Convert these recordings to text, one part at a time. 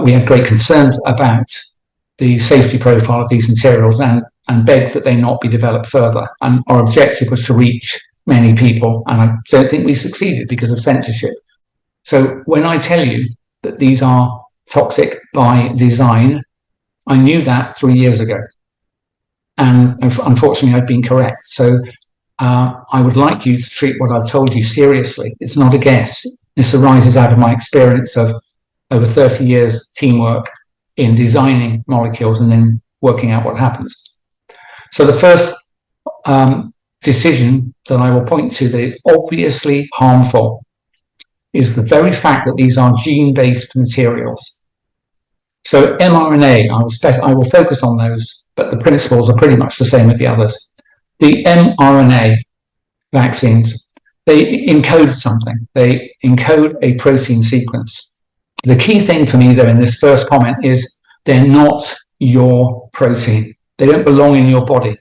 we had great concerns about the safety profile of these materials and begged that they not be developed further. And our objective was to reach many people, and I don't think we succeeded because of censorship. So when I tell you that these are toxic by design, I knew that 3 years ago. And unfortunately, I've been correct. So I would like you to treat what I've told you seriously. It's not a guess. This arises out of my experience of over 30 years teamwork in designing molecules and then working out what happens. So the first decision that I will point to that is obviously harmful is the very fact that these are gene-based materials. So mRNA, I will focus on those, but the principles are pretty much the same as the others. The mRNA vaccines, they encode something. They encode a protein sequence. The key thing for me, though, in this first comment is they're not your protein. They don't belong in your body.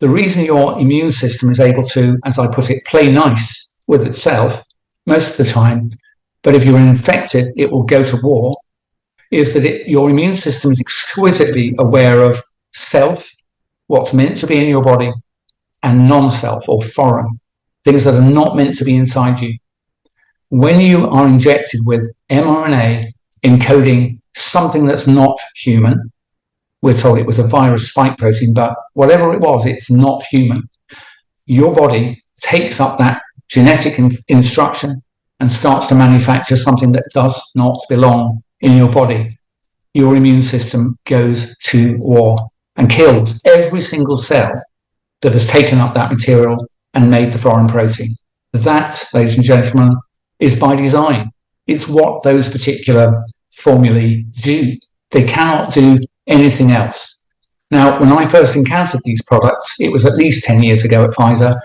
The reason your immune system is able to, as I put it, play nice with itself most of the time, but if you're infected, it will go to war, is that your immune system is exquisitely aware of self, what's meant to be in your body, and non-self or foreign, things that are not meant to be inside you. When you are injected with mRNA encoding something that's not human, we're told it was a virus spike protein, but whatever it was, it's not human. Your body takes up that genetic instruction and starts to manufacture something that does not belong in your body. Your immune system goes to war and kills every single cell that has taken up that material and made the foreign protein. That, ladies and gentlemen, is by design. It's what those particular formulae do. They cannot do anything else. Now, when I first encountered these products, it was at least 10 years ago at Pfizer,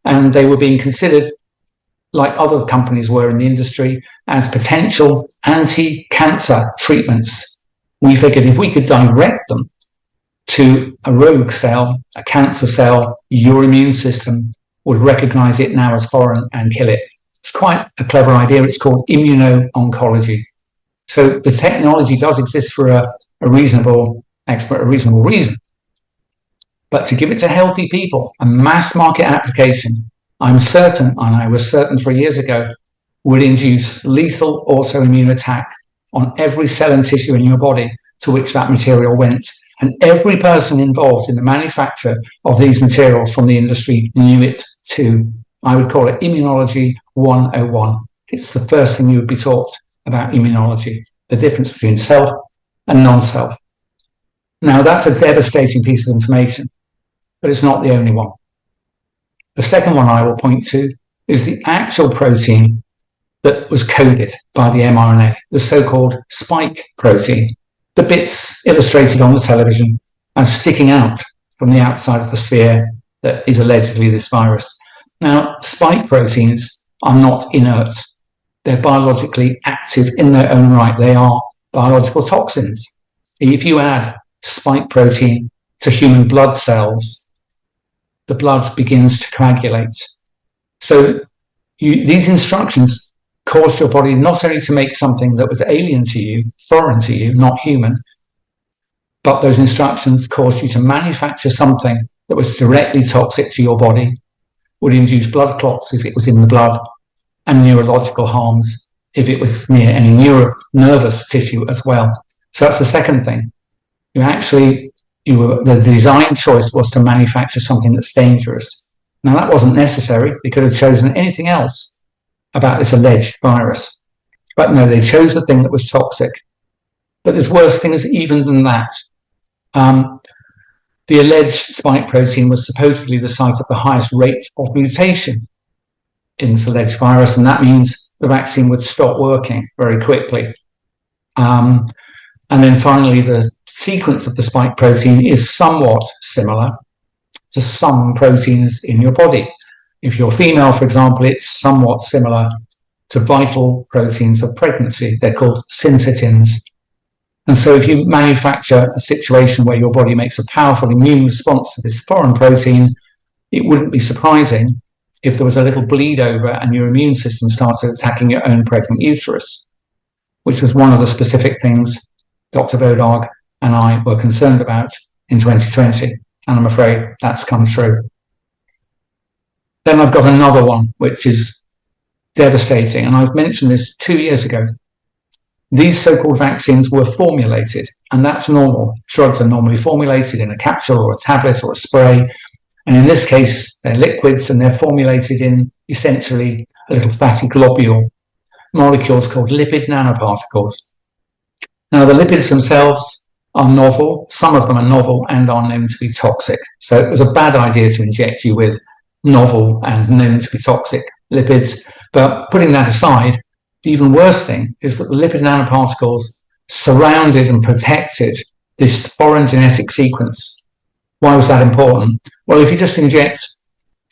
and they were being considered, like other companies were in the industry, as potential anti-cancer treatments. We figured if we could direct them to a rogue cell, a cancer cell, your immune system would recognize it now as foreign and kill it. It's quite a clever idea. It's called immuno-oncology. So the technology does exist for a reasonable reason. But to give it to healthy people, a mass market application, I'm certain, and I was certain 3 years ago, would induce lethal autoimmune attack on every cell and tissue in your body to which that material went. And every person involved in the manufacture of these materials from the industry knew it too. I would call it Immunology 101. It's the first thing you would be taught about immunology, the difference between self and non-self. Now, that's a devastating piece of information, but it's not the only one. The second one I will point to is the actual protein that was coded by the mRNA, the so-called spike protein, the bits illustrated on the television as sticking out from the outside of the sphere that is allegedly this virus. Now, spike proteins are not inert. They're biologically active in their own right. They are biological toxins. If you add spike protein to human blood cells, the blood begins to coagulate. So these instructions caused your body not only to make something that was alien to you, foreign to you, not human, but those instructions caused you to manufacture something that was directly toxic to your body, would induce blood clots if it was in the blood, and neurological harms if it was near any nervous tissue as well. So that's the second thing. The design choice was to manufacture something that's dangerous. Now, that wasn't necessary. They could have chosen anything else about this alleged virus. But no, they chose the thing that was toxic. But there's worse things even than that. The alleged spike protein was supposedly the site of the highest rate of mutation in this alleged virus, and that means the vaccine would stop working very quickly. And then finally, the sequence of the spike protein is somewhat similar to some proteins in your body. If you're female, for example, it's somewhat similar to vital proteins of pregnancy. They're called syncytins. And so if you manufacture a situation where your body makes a powerful immune response to this foreign protein, it wouldn't be surprising if there was a little bleed over and your immune system started attacking your own pregnant uterus. which was one of the specific things Dr. Bodag and I were concerned about in 2020. And I'm afraid that's come true. Then I've got another one, which is devastating. And I've mentioned this 2 years ago. These so-called vaccines were formulated, and that's normal. Drugs are normally formulated in a capsule or a tablet or a spray. And in this case, they're liquids, and they're formulated in essentially a little fatty globule molecules called lipid nanoparticles. Now, the lipids themselves are novel. Some of them are novel and are known to be toxic. So it was a bad idea to inject you with novel and known to be toxic lipids. But putting that aside, the even worse thing is that the lipid nanoparticles surrounded and protected this foreign genetic sequence. Why was that important? Well, if you just inject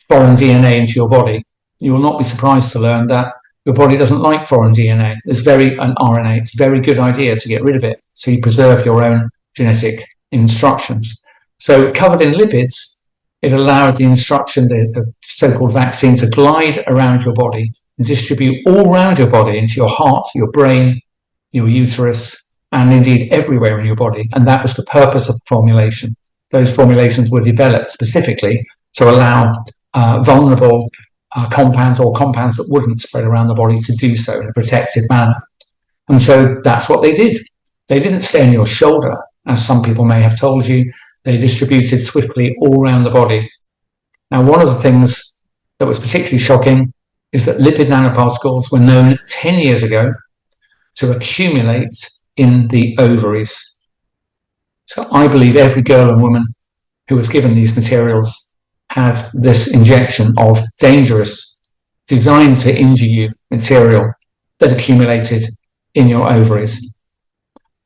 foreign DNA into your body, you will not be surprised to learn that your body doesn't like foreign DNA. It's an RNA. It's a very good idea to get rid of it, so you preserve your own genetic instructions. So covered in lipids, it allowed the instruction, the so-called vaccine, to glide around your body and distribute all around your body into your heart, your brain, your uterus, and indeed everywhere in your body. And that was the purpose of the formulation. Those formulations were developed specifically to allow vulnerable compounds or compounds that wouldn't spread around the body to do so in a protected manner. And so that's what they did. They didn't stay on your shoulder, as some people may have told you. They distributed swiftly all around the body. Now, one of the things that was particularly shocking is that lipid nanoparticles were known 10 years ago to accumulate in the ovaries. So I believe every girl and woman who was given these materials had this injection of dangerous, designed to injure you material that accumulated in your ovaries.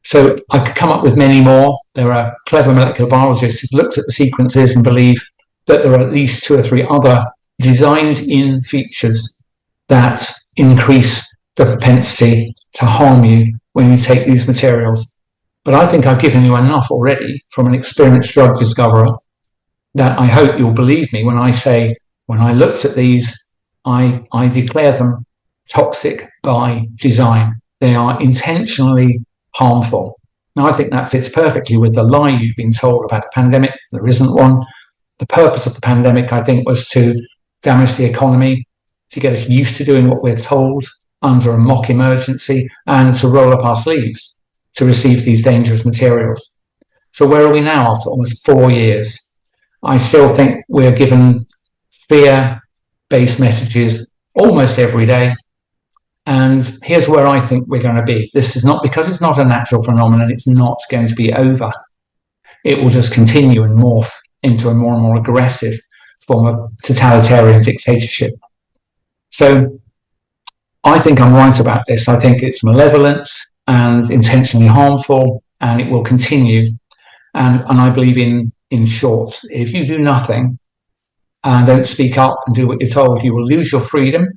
So I could come up with many more. There are clever molecular biologists who've looked at the sequences and believe that there are at least 2 or 3 other designed-in features that increase the propensity to harm you when you take these materials. But I think I've given you enough already from an experienced drug discoverer that I hope you'll believe me when I say, when I looked at these, I declare them toxic by design. They are intentionally harmful. Now, I think that fits perfectly with the lie you've been told about a pandemic. There isn't one. The purpose of the pandemic, I think, was to damage the economy, to get us used to doing what we're told under a mock emergency, and to roll up our sleeves to receive these dangerous materials. So where are we now after almost 4 years? I still think we're given fear-based messages almost every day. And here's where I think we're going to be. This is not, because it's not a natural phenomenon, it's not going to be over. It will just continue and morph into a more and more aggressive form of totalitarian dictatorship. So I think I'm right about this. I think it's malevolent and intentionally harmful, and it will continue. And I believe in short, if you do nothing and don't speak up and do what you're told, you will lose your freedom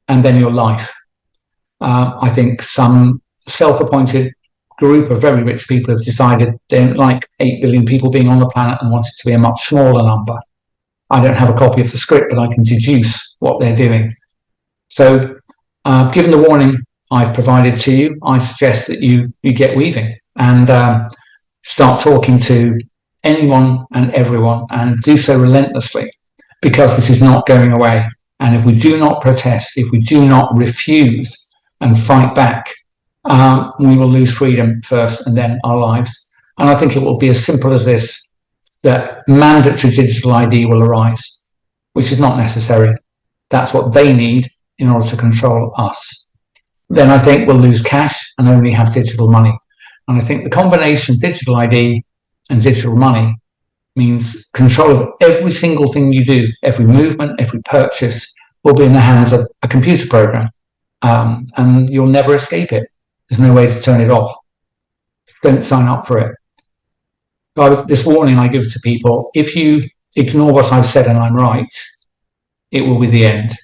and then your life. I think some self-appointed group of very rich people have decided they don't like 8 billion people being on the planet and want it to be a much smaller number. I don't have a copy of the script, but I can deduce what they're doing. So given the warning I've provided to you, I suggest that you get weaving and start talking to anyone and everyone, and do so relentlessly, because this is not going away. And if we do not protest, if we do not refuse and fight back, we will lose freedom first and then our lives. And I think it will be as simple as this, that mandatory digital ID will arise, which is not necessary. That's what they need in order to control us. Then I think we'll lose cash and only have digital money. And I think the combination of digital ID and digital money means control of every single thing you do, every movement, every purchase will be in the hands of a computer program. And you'll never escape it. There's no way to turn it off. Don't sign up for it. So this warning I give to people: if you ignore what I've said and I'm right, it will be the end.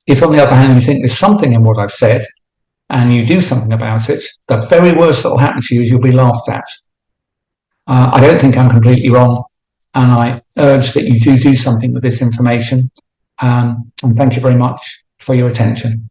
If, on the other hand, you think there's something in what I've said and you do something about it, the very worst that will happen to you is you'll be laughed at. I don't think I'm completely wrong, and I urge that you do something with this information. And thank you very much for your attention.